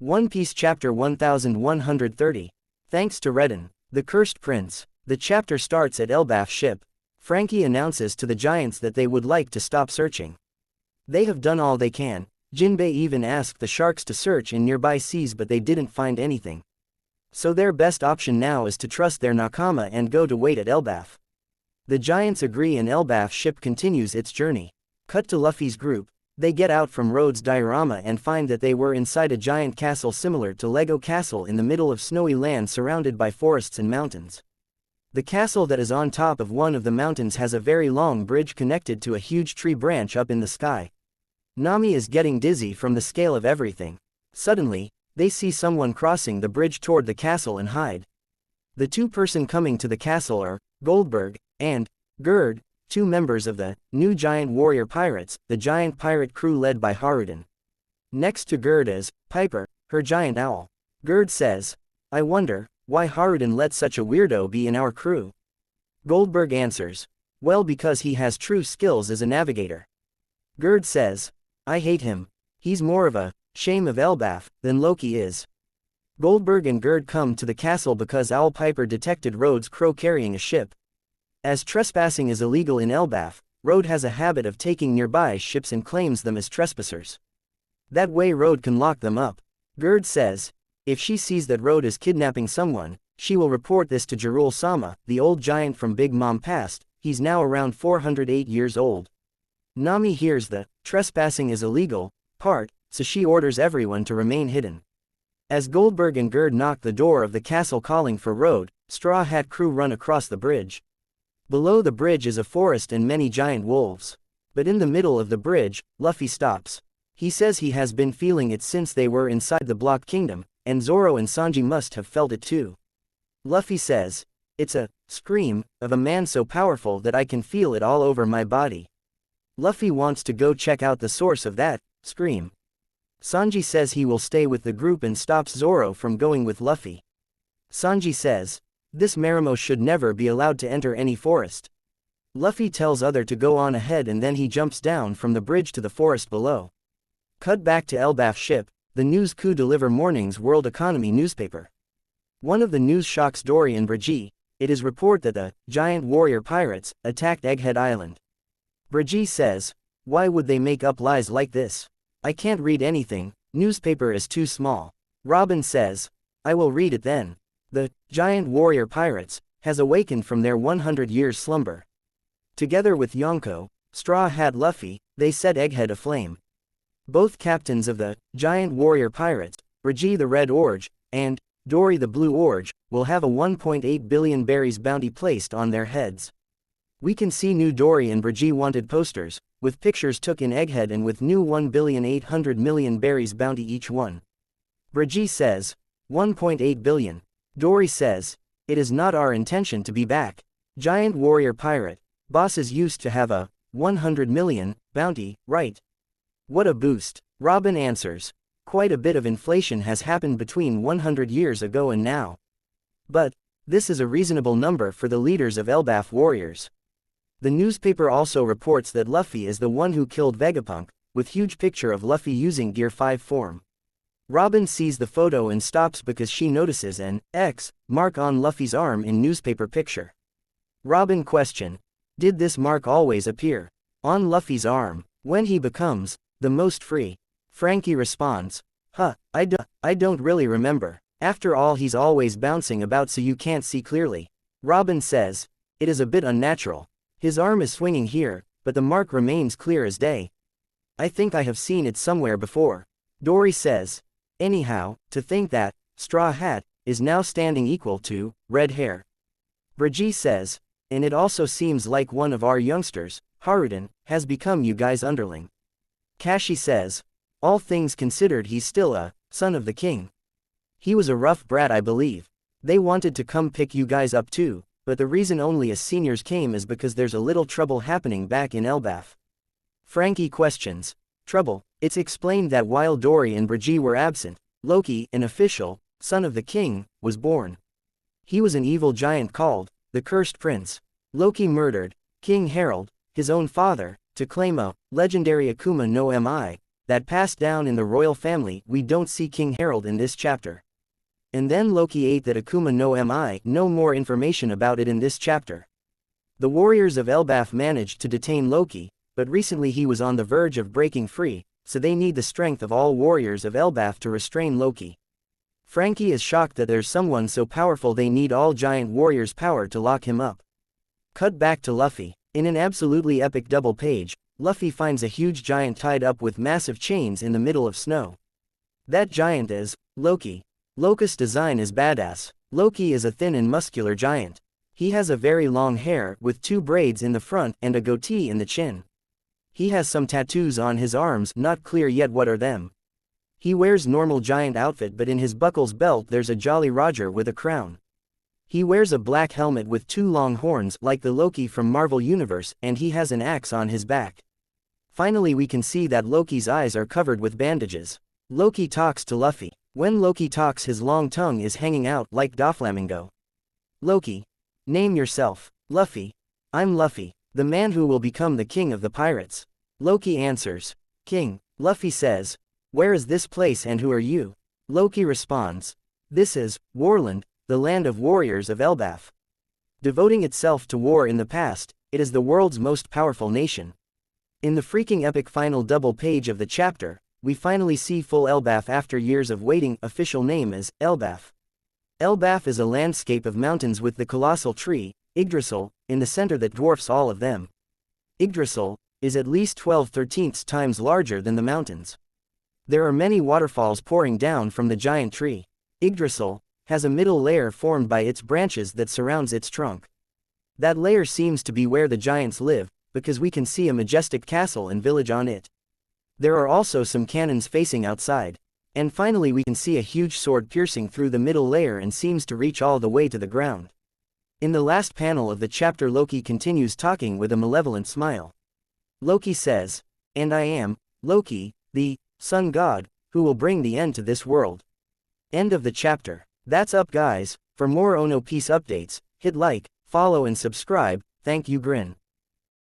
One Piece Chapter 1130. Thanks to Redden, the Cursed Prince. The chapter starts at Elbaf's ship. Franky announces to the giants that they would like to stop searching. They have done all they can. Jinbei even asked the sharks to search in nearby seas, but they didn't find anything. So their best option now is to trust their Nakama and go to wait at Elbaf. The giants agree and Elbaf's ship continues its journey. Cut to Luffy's group. They get out from Rhodes' diorama and find that they were inside a giant castle similar to Lego Castle in the middle of snowy land surrounded by forests and mountains. The castle that is on top of one of the mountains has a very long bridge connected to a huge tree branch up in the sky. Nami is getting dizzy from the scale of everything. Suddenly, they see someone crossing the bridge toward the castle and hide. The two-person coming to the castle are Goldberg and Gerd, two members of the new giant warrior pirates, the giant pirate crew led by Haruden. Next to Gerd is Piper, her giant owl. Gerd says, "I wonder why Haruden let such a weirdo be in our crew." Goldberg answers, "Well, because he has true skills as a navigator." Gerd says, "I hate him. He's more of a shame of Elbaf than Loki is." Goldberg and Gerd come to the castle because Owl Piper detected Rhodes' crow carrying a ship. As trespassing is illegal in Elbaf, Rhodes has a habit of taking nearby ships and claims them as trespassers. That way Rhodes can lock them up. Gerd says, if she sees that Rhodes is kidnapping someone, she will report this to Jirul-sama, the old giant from Big Mom past. He's now around 408 years old. Nami hears the trespassing is illegal part, so she orders everyone to remain hidden. As Goldberg and Gerd knock the door of the castle calling for Rhodes, Straw Hat crew run across the bridge. Below the bridge is a forest and many giant wolves. But in the middle of the bridge, Luffy stops. He says he has been feeling it since they were inside the Block Kingdom, and Zoro and Sanji must have felt it too. Luffy says, "It's a scream of a man so powerful that I can feel it all over my body." Luffy wants to go check out the source of that scream. Sanji says he will stay with the group and stops Zoro from going with Luffy. Sanji says, "This Marimo should never be allowed to enter any forest." Luffy tells Other to go on ahead and then he jumps down from the bridge to the forest below. Cut back to Elbaf's ship. The News Coup deliver morning's World Economy newspaper. One of the news shocks Dory and Brigitte. It is reported that the giant warrior pirates attacked Egghead Island. Brigitte says, "Why would they make up lies like this? I can't read anything, newspaper is too small." Robin says, "I will read it then. The giant warrior pirates has awakened from their 100 years slumber." Together with Yonko, Straw Hat Luffy, they set Egghead aflame. Both captains of the giant warrior pirates, Brigitte the Red Orge, and Dory the Blue Orge, will have a 1.8 billion berries bounty placed on their heads. We can see new Dory and Brigitte wanted posters, with pictures took in Egghead and with new 1,800,000,000 berries bounty each one. Brigitte says, 1.8 billion. Dory says, "It is not our intention to be back. Giant warrior pirate, bosses used to have a 100 million bounty, right? What a boost." Robin answers, "Quite a bit of inflation has happened between 100 years ago and now. But this is a reasonable number for the leaders of Elbaf warriors." The newspaper also reports that Luffy is the one who killed Vegapunk, with huge picture of Luffy using Gear 5 form. Robin sees the photo and stops because she notices an X mark on Luffy's arm in newspaper picture. Robin question, "Did this mark always appear on Luffy's arm when he becomes the most free?" Franky responds, I don't really remember. After all, he's always bouncing about so you can't see clearly." Robin says, "It is a bit unnatural. His arm is swinging here, but the mark remains clear as day. I think I have seen it somewhere before." Dory says, "Anyhow, to think that Straw Hat is now standing equal to red hair." Brigitte says, "And it also seems like one of our youngsters, Haruden, has become you guys' underling." Kashi says, "All things considered, he's still a son of the king. He was a rough brat, I believe. They wanted to come pick you guys up too, but the reason only us seniors came is because there's a little trouble happening back in Elbaf." Franky questions, "Trouble?" It's explained that while Dory and Brigitte were absent, Loki, an official, son of the king, was born. He was an evil giant called the Cursed Prince. Loki murdered King Harold, his own father, to claim a legendary Akuma no Mi that passed down in the royal family. We don't see King Harald in this chapter. And then Loki ate that Akuma no Mi, no more information about it in this chapter. The warriors of Elbaf managed to detain Loki, but recently he was on the verge of breaking free, so they need the strength of all warriors of Elbaf to restrain Loki. Frankie is shocked that there's someone so powerful they need all giant warriors' power to lock him up. Cut back to Luffy. In an absolutely epic double page, Luffy finds a huge giant tied up with massive chains in the middle of snow. That giant is Loki. Loki's design is badass. Loki is a thin and muscular giant. He has a very long hair with 2 braids in the front and a goatee in the chin. He has some tattoos on his arms, not clear yet what are them. He wears normal giant outfit, but in his buckle's belt there's a Jolly Roger with a crown. He wears a black helmet with 2 long horns like the Loki from Marvel Universe, and he has an axe on his back. Finally we can see that Loki's eyes are covered with bandages. Loki talks to Luffy. When Loki talks his long tongue is hanging out like Doflamingo. Loki. Name yourself. Luffy. I'm Luffy, the man who will become the king of the pirates. Loki answers. King. Luffy says. Where is this place and who are you? Loki responds. This is Warland, the land of warriors of Elbaf. Devoting itself to war in the past, it is the world's most powerful nation. In the freaking epic final double page of the chapter, we finally see full Elbaf after years of waiting. Official name is Elbaf. Elbaf is a landscape of mountains with the colossal tree, Yggdrasil, in the center that dwarfs all of them. Yggdrasil is at least 12/13 times larger than the mountains. There are many waterfalls pouring down from the giant tree. Yggdrasil has a middle layer formed by its branches that surrounds its trunk. That layer seems to be where the giants live, because we can see a majestic castle and village on it. There are also some cannons facing outside. And finally we can see a huge sword piercing through the middle layer and seems to reach all the way to the ground. In the last panel of the chapter Loki continues talking with a malevolent smile. Loki says, and I am, Loki, the sun god, who will bring the end to this world. End of the chapter. That's up guys. For more Ono Piece updates, hit like, follow and subscribe. Thank you Grin.